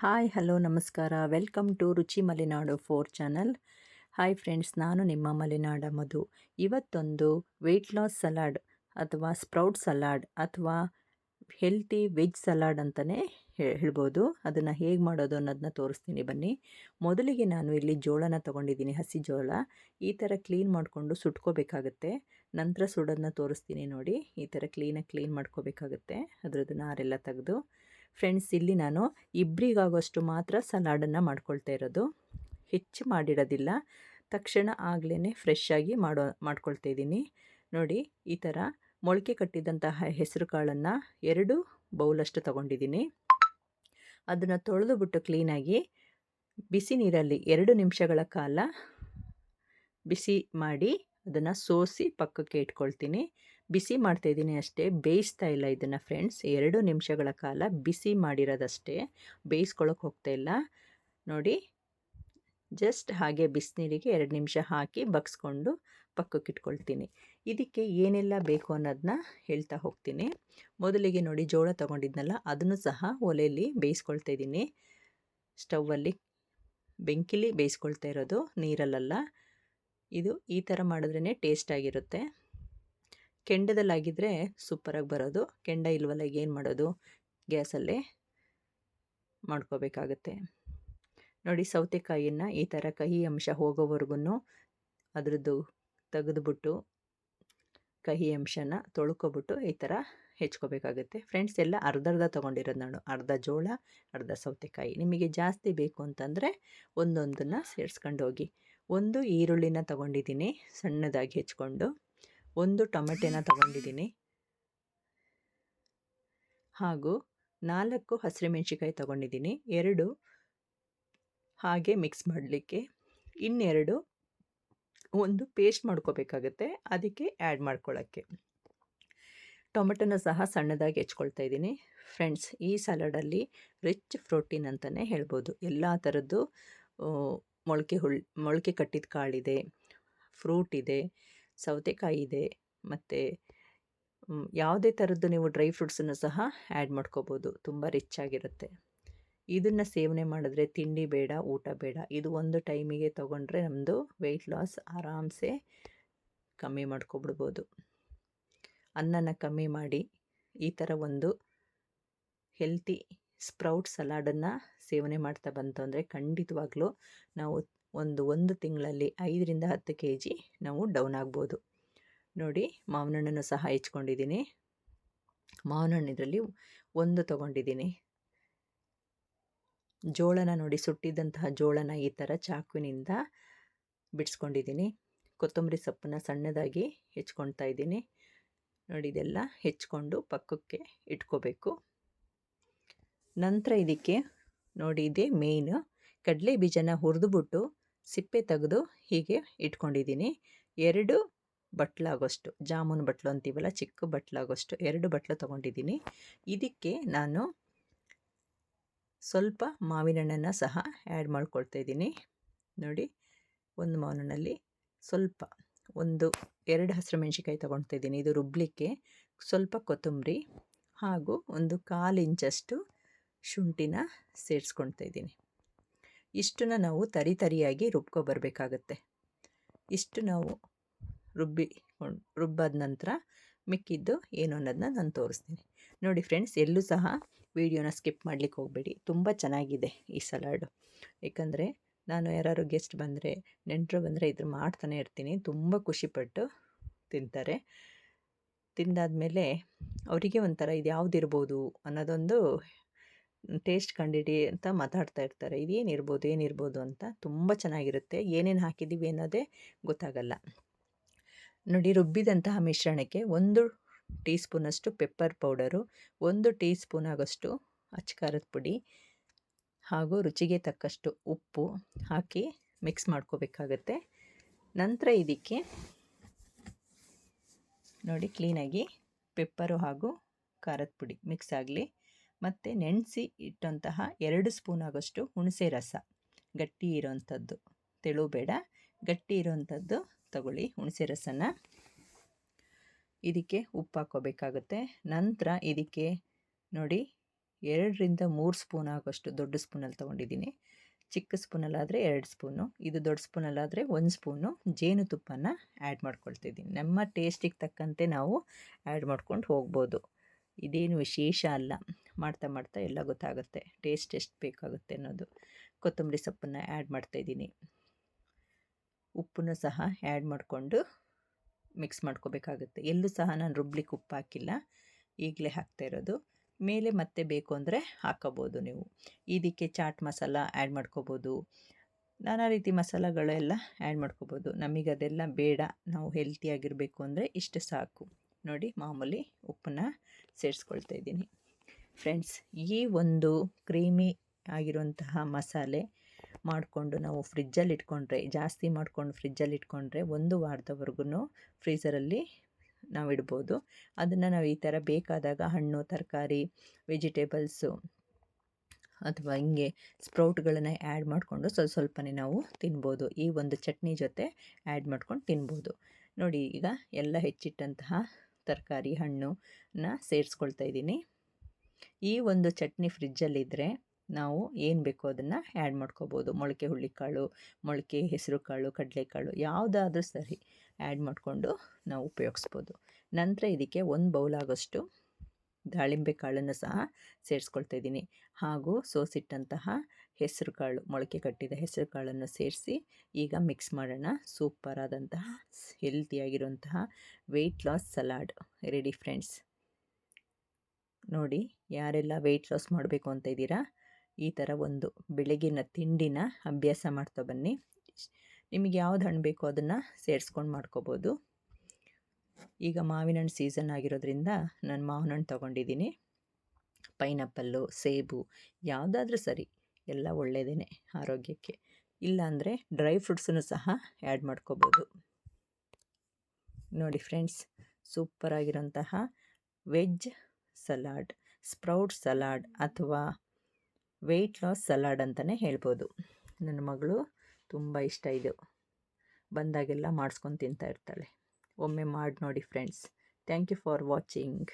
Hi hello ನಮಸ್ಕಾರ welcome to ರುಚಿ Malenadu 4 channel. Hi friends, ನಾನು ನಿಮ್ಮ ಮಲೆನಾಡ ಮಧು. ಇವತ್ತೊಂದು ವೆಯ್ಟ್ ಲಾಸ್ ಸಲಾಡ್ ಅಥವಾ ಸ್ಪ್ರೌಟ್ ಸಲಾಡ್ ಅಥವಾ ಹೆಲ್ತಿ ವೆಜ್ ಸಲಾಡ್ ಅಂತಲೇ ಹೇಳ್ಬೋದು. ಅದನ್ನು ಹೇಗೆ ಮಾಡೋದು ಅನ್ನೋದನ್ನ ತೋರಿಸ್ತೀನಿ ಬನ್ನಿ. ಮೊದಲಿಗೆ ನಾನು ಇಲ್ಲಿ ಜೋಳನ ತೊಗೊಂಡಿದ್ದೀನಿ, ಹಸಿ ಜೋಳ. ಈ ಥರ ಕ್ಲೀನ್ ಮಾಡಿಕೊಂಡು ಸುಟ್ಕೋಬೇಕಾಗುತ್ತೆ. ನಂತರ ಸುಡೋದನ್ನ ತೋರಿಸ್ತೀನಿ ನೋಡಿ. ಈ ಥರ ಕ್ಲೀನ್ ಮಾಡ್ಕೋಬೇಕಾಗುತ್ತೆ, ಅದರದ್ದು ನಾರೆಲ್ಲ ತೆಗೆದು. ಫ್ರೆಂಡ್ಸ್, ಇಲ್ಲಿ ನಾನು ಇಬ್ಬರಿಗಾಗೋಷ್ಟು ಮಾತ್ರ ಸಲಾಡನ್ನು ಮಾಡ್ಕೊಳ್ತಾ ಇರೋದು, ಹೆಚ್ಚು ಮಾಡಿಡೋದಿಲ್ಲ. ತಕ್ಷಣ ಆಗಲೇ ಫ್ರೆಶ್ಶಾಗಿ ಮಾಡ್ಕೊಳ್ತಾ ಇದ್ದೀನಿ ನೋಡಿ. ಈ ಥರ ಮೊಳಕೆ ಕಟ್ಟಿದಂತಹ ಹೆಸರು ಕಾಳನ್ನು 2 ಬೌಲಷ್ಟು ತೊಗೊಂಡಿದ್ದೀನಿ. ಅದನ್ನು ತೊಳೆದುಬಿಟ್ಟು ಕ್ಲೀನಾಗಿ ಬಿಸಿ ನೀರಲ್ಲಿ 2 ನಿಮಿಷಗಳ ಕಾಲ ಬಿಸಿ ಮಾಡಿ ಅದನ್ನು ಸೋಸಿ ಪಕ್ಕಕ್ಕೆ ಇಟ್ಕೊಳ್ತೀನಿ. ಬಿಸಿ ಮಾಡ್ತಾಯಿದ್ದೀನಿ ಅಷ್ಟೇ, ಬೇಯಿಸ್ತಾ ಇಲ್ಲ ಇದನ್ನು ಫ್ರೆಂಡ್ಸ್. 2 ನಿಮಿಷಗಳ ಕಾಲ ಬಿಸಿ ಮಾಡಿರೋದಷ್ಟೇ, ಬೇಯಿಸ್ಕೊಳ್ಳೋಕೆ ಹೋಗ್ತಾಯಿಲ್ಲ ನೋಡಿ. ಜಸ್ಟ್ ಹಾಗೆ ಬಿಸಿನೀರಿಗೆ 2 ನಿಮಿಷ ಹಾಕಿ ಬಗ್ಸ್ಕೊಂಡು ಪಕ್ಕಕ್ಕೆ ಇಟ್ಕೊಳ್ತೀನಿ. ಇದಕ್ಕೆ ಏನೆಲ್ಲ ಬೇಕು ಅನ್ನೋದನ್ನ ಹೇಳ್ತಾ ಹೋಗ್ತೀನಿ. ಮೊದಲಿಗೆ ನೋಡಿ, ಜೋಳ ತೊಗೊಂಡಿದ್ನಲ್ಲ ಅದನ್ನು ಸಹ ಒಲೆಯಲ್ಲಿ ಬೇಯಿಸ್ಕೊಳ್ತಾ ಇದ್ದೀನಿ. ಸ್ಟವ್ವಲ್ಲಿ ಬೆಂಕಿಲಿ ಬೇಯಿಸ್ಕೊಳ್ತಾ ಇರೋದು, ನೀರಲ್ಲ. ಇದು ಈ ಥರ ಮಾಡಿದ್ರೇ ಟೇಸ್ಟಾಗಿರುತ್ತೆ. ಕೆಂಡದಲ್ಲಾಗಿದ್ದರೆ ಸೂಪರಾಗಿ ಬರೋದು. ಕೆಂಡ ಇಲ್ವಲ್ಲ, ಏನು ಮಾಡೋದು, ಗ್ಯಾಸಲ್ಲೇ ಮಾಡ್ಕೋಬೇಕಾಗತ್ತೆ ನೋಡಿ. ಸೌತೆಕಾಯಿಯನ್ನು ಈ ಥರ ಕಹಿ ಅಂಶ ಹೋಗೋವರೆಗೂ ಅದರದ್ದು ತೆಗೆದುಬಿಟ್ಟು ಕಹಿ ಅಂಶನ ತೊಳ್ಕೊಬಿಟ್ಟು ಈ ಥರ ಹೆಚ್ಕೋಬೇಕಾಗುತ್ತೆ ಫ್ರೆಂಡ್ಸ್. ಎಲ್ಲ ಅರ್ಧ ತೊಗೊಂಡಿರೋದು ನಾನು, ಅರ್ಧ ಜೋಳ ಅರ್ಧ ಸೌತೆಕಾಯಿ. ನಿಮಗೆ ಜಾಸ್ತಿ ಬೇಕು ಅಂತಂದರೆ ಒಂದೊಂದನ್ನು ಸೇರಿಸ್ಕೊಂಡು ಹೋಗಿ. 1 ಈರುಳ್ಳಿನ ತೊಗೊಂಡಿದ್ದೀನಿ ಸಣ್ಣದಾಗಿ ಹೆಚ್ಕೊಂಡು, 1 ಟೊಮೆಟೊನ ತೊಗೊಂಡಿದ್ದೀನಿ, ಹಾಗೂ 4 ಹಸಿರುಮೆಣ್ಸಿಕಾಯಿ ತೊಗೊಂಡಿದ್ದೀನಿ. 2 ಹಾಗೆ ಮಿಕ್ಸ್ ಮಾಡಲಿಕ್ಕೆ, ಇನ್ನೆರಡು ಒಂದು ಪೇಸ್ಟ್ ಮಾಡ್ಕೋಬೇಕಾಗತ್ತೆ, ಅದಕ್ಕೆ ಆ್ಯಡ್ ಮಾಡ್ಕೊಳ್ಳೋಕ್ಕೆ. ಟೊಮೆಟೊನ ಸಹ ಸಣ್ಣದಾಗಿ ಹೆಚ್ಕೊಳ್ತಾ ಇದ್ದೀನಿ ಫ್ರೆಂಡ್ಸ್. ಈ ಸಲಾಡಲ್ಲಿ ರಿಚ್ ಪ್ರೋಟೀನ್ ಅಂತಲೇ ಹೇಳ್ಬೋದು. ಎಲ್ಲ ಥರದ್ದು ಮೊಳಕೆ ಕಟ್ಟಿದ ಕಾಳಿದೆ, ಫ್ರೂಟ್ ಇದೆ, ಸೌತೆಕಾಯಿ ಇದೆ, ಮತ್ತು ಯಾವುದೇ ಥರದ್ದು ನೀವು ಡ್ರೈ ಫ್ರೂಟ್ಸನ್ನು ಸಹ ಆ್ಯಡ್ ಮಾಡ್ಕೋಬೋದು. ತುಂಬ ರಿಚ್ ಆಗಿರುತ್ತೆ. ಇದನ್ನು ಸೇವನೆ ಮಾಡಿದ್ರೆ ತಿಂಡಿ ಬೇಡ, ಊಟ ಬೇಡ. ಇದು ಒಂದು ಟೈಮಿಗೆ ತೊಗೊಂಡ್ರೆ ನಮ್ಮದು ವೆಯ್ಟ್ ಲಾಸ್ ಆರಾಮ್ಸೆ ಕಮ್ಮಿ ಮಾಡ್ಕೊಬಿಡ್ಬೋದು. ಅನ್ನನ ಕಮ್ಮಿ ಮಾಡಿ ಈ ಥರ ಒಂದು ಹೆಲ್ತಿ ಸ್ಪ್ರೌಟ್ ಸಲಾಡನ್ನು ಸೇವನೆ ಮಾಡ್ತಾ ಬಂತು ಅಂದರೆ ಖಂಡಿತವಾಗ್ಲೂ ನಾವು ಒಂದು ತಿಂಗಳಲ್ಲಿ 5ರಿಂದ 10 kg ನಾವು ಡೌನ್ ಆಗ್ಬೋದು ನೋಡಿ. ಮಾವಿನ ಹಣ್ಣನ್ನು ಸಹ ಹೆಚ್ಕೊಂಡಿದ್ದೀನಿ. ಮಾವಿನ ಹಣ್ಣು ಇದರಲ್ಲಿ 1 ತೊಗೊಂಡಿದ್ದೀನಿ. ಜೋಳನ ನೋಡಿ, ಸುಟ್ಟಿದ್ದಂತಹ ಜೋಳನ ಈ ಥರ ಚಾಕುವಿನಿಂದ ಬಿಡಿಸ್ಕೊಂಡಿದ್ದೀನಿ. ಕೊತ್ತಂಬರಿ ಸೊಪ್ಪನ್ನು ಸಣ್ಣದಾಗಿ ಹೆಚ್ಕೊಳ್ತಾ ಇದ್ದೀನಿ ನೋಡಿ. ಇದೆಲ್ಲ ಹೆಚ್ಕೊಂಡು ಪಕ್ಕಕ್ಕೆ ಇಟ್ಕೋಬೇಕು. ನಂತರ ಇದಕ್ಕೆ ನೋಡಿ, ಇದೇ ಮೇಯ್ನು, ಕಡಲೆ ಬೀಜನ ಹುರಿದುಬಿಟ್ಟು ಸಿಪ್ಪೆ ತೆಗೆದು ಹೀಗೆ ಇಟ್ಕೊಂಡಿದ್ದೀನಿ. 2 ಬಟ್ಲಾಗೋಷ್ಟು, ಜಾಮೂನು ಬಟ್ಲು ಅಂತೀವಲ್ಲ, ಚಿಕ್ಕ ಬಟ್ಲಾಗೋಷ್ಟು 2 ಬಟ್ಲು ತೊಗೊಂಡಿದ್ದೀನಿ. ಇದಕ್ಕೆ ನಾನು ಸ್ವಲ್ಪ ಮಾವಿನ ಹಣ್ಣನ್ನು ಸಹ ಆ್ಯಡ್ ಮಾಡ್ಕೊಳ್ತಾ ಇದ್ದೀನಿ ನೋಡಿ. ಒಂದು ಮಾವಿನ ಹಣ್ಣಲ್ಲಿ ಸ್ವಲ್ಪ 2 ಹಸಿರುಮೆಣ್ಸಿಕಾಯಿ ತೊಗೊಳ್ತಾ ಇದ್ದೀನಿ, ಇದು ರುಬ್ಬಲಿಕ್ಕೆ. ಸ್ವಲ್ಪ ಕೊತ್ತಂಬರಿ ಹಾಗೂ 1/4 ಇಂಚಷ್ಟು ಶುಂಠಿನ ಸೇರಿಸ್ಕೊಳ್ತಾ ಇದ್ದೀನಿ. ಇಷ್ಟನ್ನು ನಾವು ತರಿಯಾಗಿ ರುಬ್ಕೊಬರ್ಬೇಕಾಗತ್ತೆ. ಇಷ್ಟು ನಾವು ರುಬ್ಬಾದ ನಂತರ ಮಿಕ್ಕಿದ್ದು ಏನು ಅನ್ನೋದನ್ನ ನಾನು ತೋರಿಸ್ತೀನಿ ನೋಡಿ. ಫ್ರೆಂಡ್ಸ್, ಎಲ್ಲೂ ಸಹ ವಿಡಿಯೋನ ಸ್ಕಿಪ್ ಮಾಡಲಿಕ್ಕೆ ಹೋಗಬೇಡಿ. ತುಂಬ ಚೆನ್ನಾಗಿದೆ ಈ ಸಲಾಡು. ಏಕೆಂದರೆ ನಾನು ಯಾರು ಗೆಸ್ಟ್ ಬಂದರೆ, ನೆಂಟರು ಬಂದರೆ ಇದ್ರ ಮಾಡ್ತಾನೆ ಇರ್ತೀನಿ. ತುಂಬ ಖುಷಿಪಟ್ಟು ತಿಂತಾರೆ. ತಿಂದಾದಮೇಲೆ ಅವರಿಗೆ ಒಂಥರ ಇದು ಯಾವುದಿರ್ಬೋದು ಅನ್ನೋದೊಂದು ಟೇಸ್ಟ್ ಕಂಡಿಡಿ ಅಂತ ಮಾತಾಡ್ತಾ ಇರ್ತಾರೆ. ಏನಿರ್ಬೋದು ಅಂತ. ತುಂಬ ಚೆನ್ನಾಗಿರುತ್ತೆ. ಏನೇನು ಹಾಕಿದ್ದೀವಿ ಅನ್ನೋದೇ ಗೊತ್ತಾಗಲ್ಲ ನೋಡಿ. ರುಬ್ಬಿದಂತಹ ಮಿಶ್ರಣಕ್ಕೆ 1 ಟೀ ಸ್ಪೂನಷ್ಟು ಪೆಪ್ಪರ್ ಪೌಡರು, 1 ಟೀ ಸ್ಪೂನ್ ಆಗೋಷ್ಟು ಅಚ್ಚ ಪುಡಿ ಹಾಗೂ ರುಚಿಗೆ ತಕ್ಕಷ್ಟು ಉಪ್ಪು ಹಾಕಿ ಮಿಕ್ಸ್ ಮಾಡ್ಕೋಬೇಕಾಗತ್ತೆ. ನಂತರ ಇದಕ್ಕೆ ನೋಡಿ, ಕ್ಲೀನಾಗಿ ಪೆಪ್ಪರು ಹಾಗೂ ಖಾರದ ಪುಡಿ ಮಿಕ್ಸ್ ಆಗಲಿ. ಮತ್ತು ನೆನೆಸಿ ಇಟ್ಟಂತಹ 2 ಸ್ಪೂನ್ ಆಗೋಷ್ಟು ಹುಣಸೆ ರಸ, ಗಟ್ಟಿ ಇರೋವಂಥದ್ದು, ತೆಳು ಬೇಡ, ಗಟ್ಟಿ ಇರೋವಂಥದ್ದು ತಗೊಳ್ಳಿ ಹುಣಸೆ ರಸನ. ಇದಕ್ಕೆ ಉಪ್ಪು ಹಾಕ್ಕೋಬೇಕಾಗುತ್ತೆ. ನಂತರ ಇದಕ್ಕೆ ನೋಡಿ, 2ರಿಂದ 3 ಸ್ಪೂನ್ ಆಗೋಷ್ಟು ದೊಡ್ಡ ಸ್ಪೂನಲ್ಲಿ ತೊಗೊಂಡಿದ್ದೀನಿ. ಚಿಕ್ಕ ಸ್ಪೂನಲ್ಲಾದರೆ 2 ಸ್ಪೂನು, ಇದು ದೊಡ್ಡ ಸ್ಪೂನಲ್ಲಾದರೆ 1 ಸ್ಪೂನು ಜೇನುತುಪ್ಪನ ಆ್ಯಡ್ ಮಾಡ್ಕೊಳ್ತಿದ್ದೀನಿ. ನಮ್ಮ ಟೇಸ್ಟಿಗೆ ತಕ್ಕಂತೆ ನಾವು ಆ್ಯಡ್ ಮಾಡ್ಕೊಂಡು ಹೋಗ್ಬೋದು. ಇದೇನು ವಿಶೇಷ ಅಲ್ಲ, ಮಾಡ್ತಾ ಮಾಡ್ತಾ ಎಲ್ಲ ಗೊತ್ತಾಗುತ್ತೆ ಟೇಸ್ಟ್ ಎಷ್ಟು ಬೇಕಾಗುತ್ತೆ ಅನ್ನೋದು. ಕೊತ್ತಂಬರಿ ಸೊಪ್ಪನ್ನು ಆ್ಯಡ್ ಮಾಡ್ತಾಯಿದ್ದೀನಿ. ಉಪ್ಪನ್ನು ಸಹ ಆ್ಯಡ್ ಮಾಡಿಕೊಂಡು ಮಿಕ್ಸ್ ಮಾಡ್ಕೋಬೇಕಾಗುತ್ತೆ. ಎಲ್ಲೂ ಸಹ ನಾನು ರುಬ್ಲಿಕ್ಕೆ ಉಪ್ಪು ಹಾಕಿಲ್ಲ, ಈಗಲೇ ಹಾಕ್ತಾ ಇರೋದು. ಮೇಲೆ ಮತ್ತೆ ಬೇಕು ಅಂದರೆ ಹಾಕೋಬೋದು ನೀವು. ಇದಕ್ಕೆ ಚಾಟ್ ಮಸಾಲ ಆ್ಯಡ್ ಮಾಡ್ಕೋಬೋದು, ನಾನಾ ರೀತಿ ಮಸಾಲಗಳೆಲ್ಲ ಆ್ಯಡ್ ಮಾಡ್ಕೋಬೋದು. ನಮಗದೆಲ್ಲ ಬೇಡ, ನಾವು ಹೆಲ್ತಿಯಾಗಿರಬೇಕು ಅಂದರೆ ಇಷ್ಟು ಸಾಕು. ನೋಡಿ, ಮಾಮೂಲಿ ಉಪ್ಪನ್ನು ಸೇರಿಸ್ಕೊಳ್ತಾ ಇದ್ದೀನಿ. ಫ್ರೆಂಡ್ಸ್, ಈ ಒಂದು ಕ್ರೀಮಿ ಆಗಿರುವಂತಹ ಮಸಾಲೆ ಮಾಡಿಕೊಂಡು ನಾವು ಫ್ರಿಜ್ಜಲ್ಲಿ ಇಟ್ಕೊಂಡ್ರೆ, ಜಾಸ್ತಿ ಮಾಡ್ಕೊಂಡು ಫ್ರಿಜ್ಜಲ್ಲಿ ಇಟ್ಕೊಂಡ್ರೆ 1 ವಾರದವರೆಗೂ ಫ್ರೀಝರಲ್ಲಿ ನಾವು ಇಡ್ಬೋದು. ಅದನ್ನು ನಾವು ಈ ಥರ ಬೇಕಾದಾಗ ಹಣ್ಣು, ತರಕಾರಿ, ವೆಜಿಟೇಬಲ್ಸು ಅಥವಾ ಹಿಂಗೆ ಸ್ಪ್ರೌಟ್ಗಳನ್ನು ಆ್ಯಡ್ ಮಾಡಿಕೊಂಡು ಸ್ವಲ್ಪನೇ ನಾವು ತಿನ್ಬೋದು. ಈ ಒಂದು ಚಟ್ನಿ ಜೊತೆ ಆ್ಯಡ್ ಮಾಡ್ಕೊಂಡು ತಿನ್ಬೋದು. ನೋಡಿ, ಈಗ ಎಲ್ಲ ಹೆಚ್ಚಿಟ್ಟಂತಹ ತರಕಾರಿ, ಹಣ್ಣನ್ನ ಸೇರಿಸ್ಕೊಳ್ತಾ ಇದ್ದೀನಿ. ಈ ಒಂದು ಚಟ್ನಿ ಫ್ರಿಜ್ಜಲ್ಲಿದ್ದರೆ ನಾವು ಏನು ಬೇಕೋ ಅದನ್ನು ಆ್ಯಡ್ ಮಾಡ್ಕೋಬೋದು. ಮೊಳಕೆ ಹುಳ್ಳಿಕಾಳು, ಮೊಳಕೆ ಹೆಸರು ಕಾಳು, ಕಡಲೆಕಾಳು ಯಾವುದಾದ್ರೂ ಸರಿ ಆ್ಯಡ್ ಮಾಡಿಕೊಂಡು ನಾವು ಉಪಯೋಗಿಸ್ಬೋದು. ನಂತರ ಇದಕ್ಕೆ 1 ಬೌಲ್ ಆಗೋಷ್ಟು ದಾಳಿಂಬೆ ಕಾಳನ್ನು ಸಹ ಸೇರಿಸ್ಕೊಳ್ತಾ ಇದ್ದೀನಿ. ಹಾಗೂ ಸೋಸಿಟ್ಟಂತಹ ಹೆಸರು ಕಾಳು, ಮೊಳಕೆ ಕಟ್ಟಿದ ಹೆಸರು ಕಾಳನ್ನು ಸೇರಿಸಿ ಈಗ ಮಿಕ್ಸ್ ಮಾಡೋಣ. ಸೂಪರಾದಂತಹ ಹೆಲ್ತಿಯಾಗಿರುವಂತಹ weight loss salad ready friends. ನೋಡಿ, ಯಾರೆಲ್ಲ ವೆಯ್ಟ್ ಲಾಸ್ ಮಾಡಬೇಕು ಅಂತ ಇದ್ದೀರಾ, ಈ ಥರ ಒಂದು ಬೆಳಗಿನ ತಿಂಡಿನ ಅಭ್ಯಾಸ ಮಾಡ್ತಾ ಬನ್ನಿ. ನಿಮಗೆ ಯಾವ್ದು ಹಣ್ಣು ಬೇಕೋ ಅದನ್ನು ಸೇರಿಸ್ಕೊಂಡು ಮಾಡ್ಕೋಬೋದು. ಈಗ ಮಾವಿನ ಹಣ್ಣು ಸೀಸನ್ ಆಗಿರೋದ್ರಿಂದ ನಾನು ಮಾವಿನ ಹಣ್ಣು ತೊಗೊಂಡಿದ್ದೀನಿ. ಪೈನಾಪಲ್ಲು, ಸೇಬು ಯಾವುದಾದ್ರೂ ಸರಿ, ಎಲ್ಲ ಒಳ್ಳೆಯದೇ ಆರೋಗ್ಯಕ್ಕೆ. ಇಲ್ಲಾಂದರೆ ಡ್ರೈ ಫ್ರೂಟ್ಸನ್ನು ಸಹ ಆ್ಯಡ್ ಮಾಡ್ಕೋಬೋದು. ನೋಡಿ ಫ್ರೆಂಡ್ಸ್, ಸೂಪರಾಗಿರೋಂತಹ ವೆಜ್ ಸಲಾಡ್, ಸ್ಪ್ರೌಟ್ ಸಲಾಡ್ ಅಥವಾ ವೆಯ್ಟ್ ಲಾಸ್ ಸಲಾಡ್ ಅಂತಲೇ ಹೇಳ್ಬೋದು. ನನ್ನ ಮಗಳು ತುಂಬ ಇಷ್ಟ ಇದು, ಬಂದಾಗೆಲ್ಲ ಮಾಡಿಸ್ಕೊಂಡು ತಿಂತಾ ಇರ್ತಾಳೆ. ಒಮ್ಮೆ ಮಾಡಿ ನೋಡಿ friends. Thank you for watching.